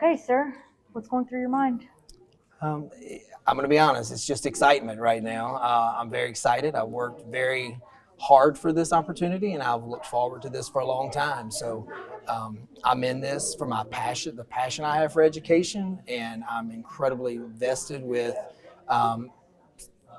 Okay, sir, what's going through your mind? Um, I'm going to be honest, it's just excitement right now. I'm very excited. I've worked very hard for this opportunity and I've looked forward to this for a long time. So I'm in this for my passion, the passion I have for education, and I'm incredibly vested um,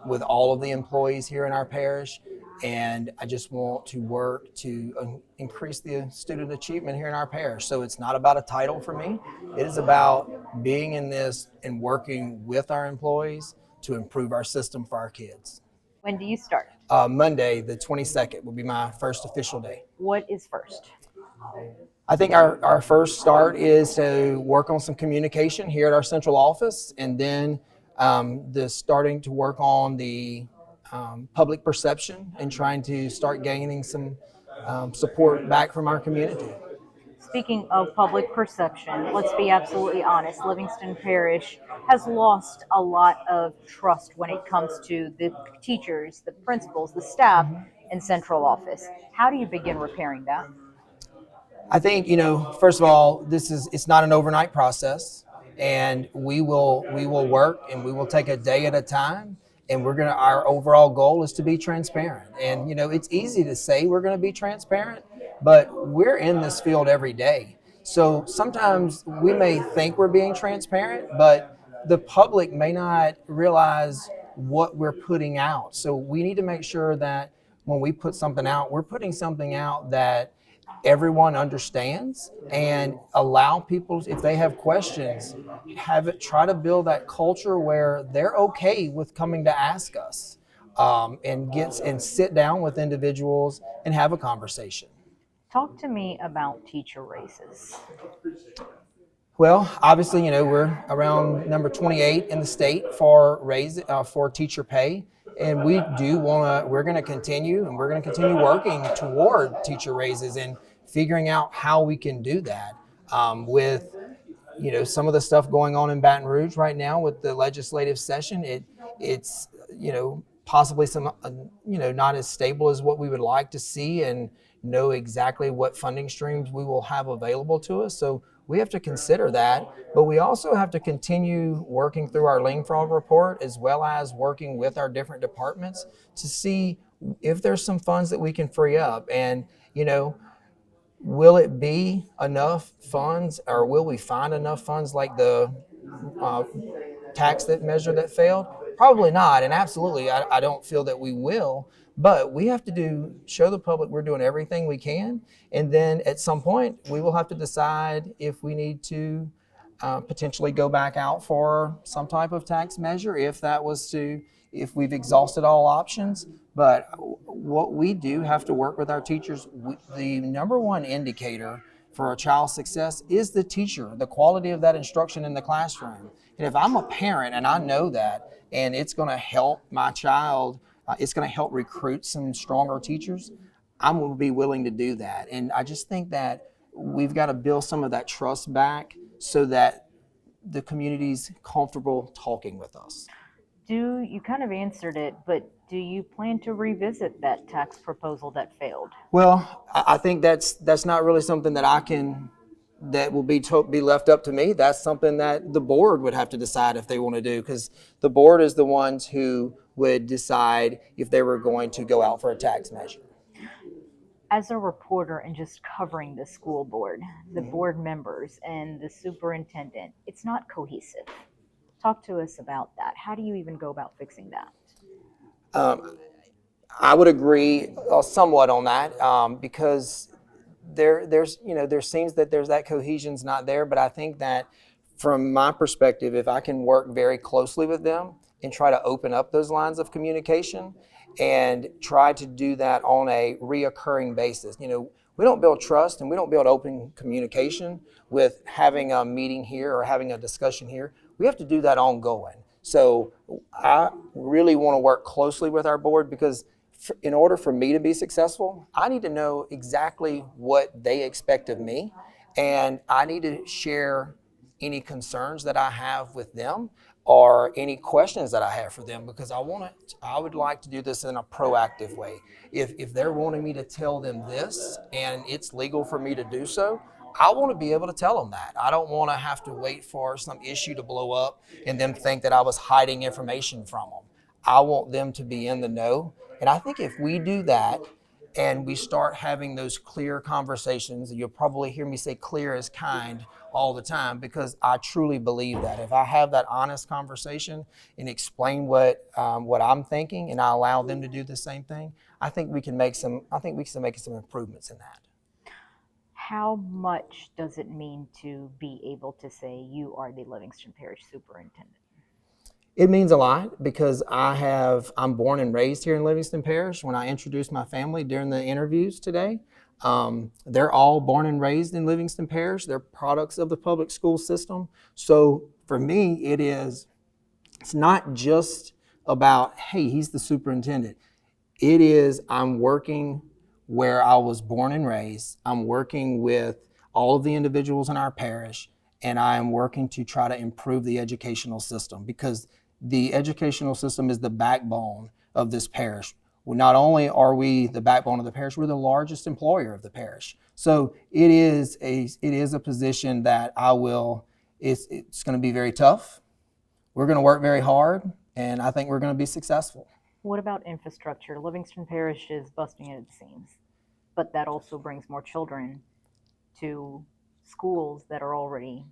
with all of the employees here in our parish. And I just want to work to increase the student achievement here in our parish. So it's not about a title for me. It is about being in this and working with our employees to improve our system for our kids. When do you start? Monday, the 22nd, will be my first official day. What is first? I think our first start is to work on some communication here at our central office, and then starting to work on the public perception and trying to start gaining some support back from our community. Speaking of public perception, let's be absolutely honest. Livingston Parish has lost a lot of trust when it comes to the teachers, the principals, the staff in central office. How do you begin repairing that? I think, first of all, it's not an overnight process, and we will work and we will take a day at a time, and our overall goal is to be transparent. And it's easy to say we're going to be transparent, but we're in this field every day. So sometimes we may think we're being transparent, but the public may not realize what we're putting out. So we need to make sure that when we put something out, we're putting something out that everyone understands, and allow people, if they have questions, try to build that culture where they're okay with coming to ask us, and sit down with individuals and have a conversation. Talk to me about teacher raises. Well, obviously, we're around number 28 in the state for teacher pay, and we're going to continue, and we're going to continue working toward teacher raises and figuring out how we can do that, with some of the stuff going on in Baton Rouge right now with the legislative session. It's possibly some not as stable as what we would like to see, and know exactly what funding streams we will have available to us. So we have to consider that, but we also have to continue working through our lien fraud report, as well as working with our different departments to see if there's some funds that we can free up. And will it be enough funds, or will we find enough funds like the tax that measure that failed? Probably not, and absolutely I don't feel that we will. But we have to show the public we're doing everything we can, and then at some point we will have to decide if we need to potentially go back out for some type of tax measure, if we've exhausted all options. But what we do have to work with our teachers. The number one indicator for a child's success is the teacher, the quality of that instruction in the classroom. And if I'm a parent and I know that, and it's going to help my child, it's going to help recruit some stronger teachers, I'm going to be willing to do that. And I just think that we've got to build some of that trust back so that the community's comfortable talking with us. You kind of answered it, but do you plan to revisit that tax proposal that failed? Well, I think that's not really something that will be left up to me. That's something that the board would have to decide if they want to do, because the board is the ones who would decide if they were going to go out for a tax measure. As a reporter and just covering the school board, the board members and the superintendent, it's not cohesive. Talk to us about that. How do you even go about fixing that? I would agree somewhat on that, because there seems that there's that cohesion's not there. But I think that from my perspective, if I can work very closely with them and try to open up those lines of communication and try to do that on a reoccurring basis. We don't build trust and we don't build open communication with having a meeting here or having a discussion here. We have to do that ongoing. So I really want to work closely with our board, because in order for me to be successful, I need to know exactly what they expect of me, and I need to share any concerns that I have with them or any questions that I have for them, because I would like to do this in a proactive way. If they're wanting me to tell them this and it's legal for me to do so, I want to be able to tell them that. I don't want to have to wait for some issue to blow up and them think that I was hiding information from them. I want them to be in the know. And I think if we do that and we start having those clear conversations, you'll probably hear me say clear is kind all the time, because I truly believe that if I have that honest conversation and explain what I'm thinking, and I allow them to do the same thing, I think we can make some improvements in that. How much does it mean to be able to say you are the Livingston Parish Superintendent? It means a lot, because I'm born and raised here in Livingston Parish. When I introduced my family during the interviews today, they're all born and raised in Livingston Parish. They're products of the public school system. So for me, it's not just about, hey, he's the superintendent. It is, I'm working where I was born and raised. I'm working with all of the individuals in our parish, and I am working to try to improve the educational system, because the educational system is the backbone of this parish. Not only are we the backbone of the parish, we're the largest employer of the parish. So it is a position that it's going to be very tough. We're going to work very hard, and I think we're going to be successful. What about infrastructure? Livingston Parish is busting at its seams, but that also brings more children to schools that are already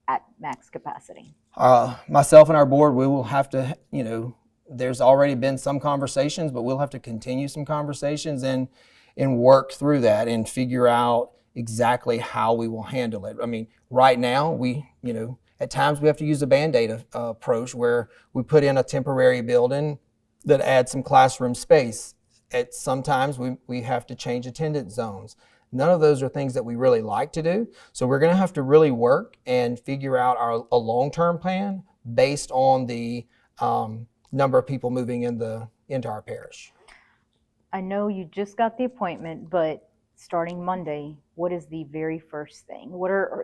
at max capacity. Myself and our board, we will have to, there's already been some conversations, but we'll have to continue some conversations and work through that and figure out exactly how we will handle it. I mean, right now, at times we have to use a Band-Aid approach, where we put in a temporary building that adds some classroom space. Sometimes we have to change attendance zones. None of those are things that we really like to do. So we're going to have to really work and figure out a long-term plan based on the number of people moving into our parish. I know you just got the appointment, but starting Monday, what is the very first thing?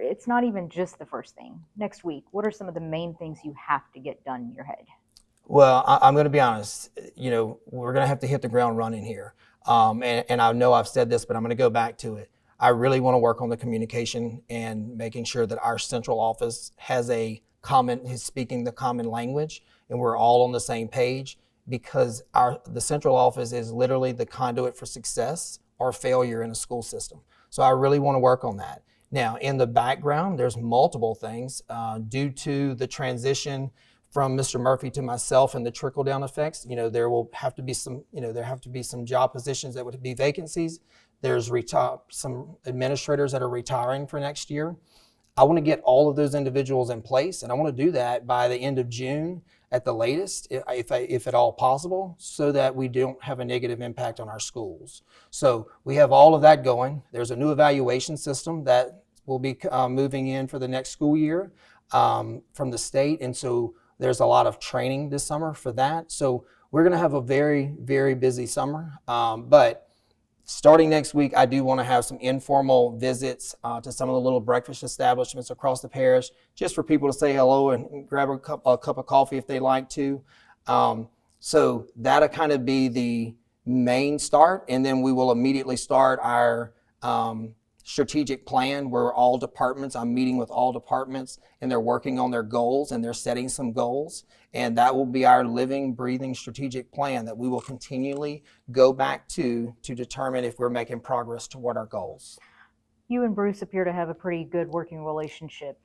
It's not even just the first thing. Next week, what are some of the main things you have to get done in your head? Well, I'm going to be honest. We're going to have to hit the ground running here. And I know I've said this, but I'm going to go back to it. I really want to work on the communication and making sure that our central office is speaking the common language, and we're all on the same page, because the central office is literally the conduit for success or failure in a school system. So I really want to work on that. Now, in the background, there's multiple things due to the transition from Mr. Murphy to myself and the trickle down effects. There will have to be some job positions that would be vacancies. There's some administrators that are retiring for next year. I want to get all of those individuals in place, and I want to do that by the end of June at the latest, if at all possible, so that we don't have a negative impact on our schools. So we have all of that going. There's a new evaluation system that will be moving in for the next school year from the state, and so there's a lot of training this summer for that. So we're going to have a very, very busy summer. But starting next week, I do want to have some informal visits to some of the little breakfast establishments across the parish, just for people to say hello and grab a cup of coffee if they like to. So that'll kind of be the main start. And then we will immediately start our strategic plan, where I'm meeting with all departments, and they're working on their goals, and they're setting some goals. And that will be our living, breathing strategic plan that we will continually go back to determine if we're making progress toward our goals. You and Bruce appear to have a pretty good working relationship.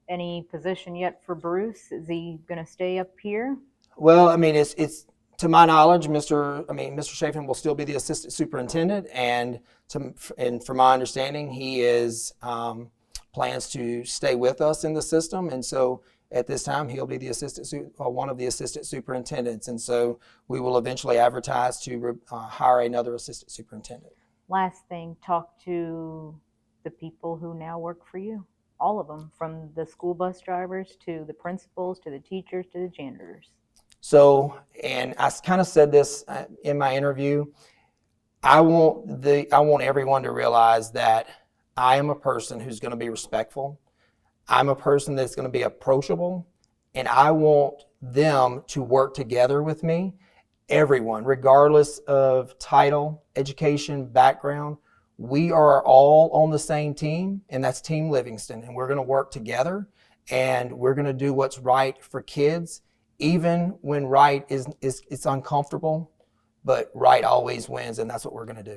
Any position yet for Bruce? Is he going to stay up here? Well, I mean, it's to my knowledge, Mr. Chaffin will still be the assistant superintendent, and from my understanding, he plans to stay with us in the system, and so at this time he'll be one of the assistant superintendents, and so we will eventually advertise to hire another assistant superintendent. Last thing, talk to the people who now work for you, all of them, from the school bus drivers to the principals to the teachers to the janitors. So, and I kind of said this in my interview, I want everyone to realize that I am a person who's going to be respectful. I'm a person that's going to be approachable, and I want them to work together with me. Everyone, regardless of title, education, background, we are all on the same team, and that's Team Livingston, and we're going to work together, and we're going to do what's right for kids, even when right is it's uncomfortable, but right always wins, and that's what we're going to do.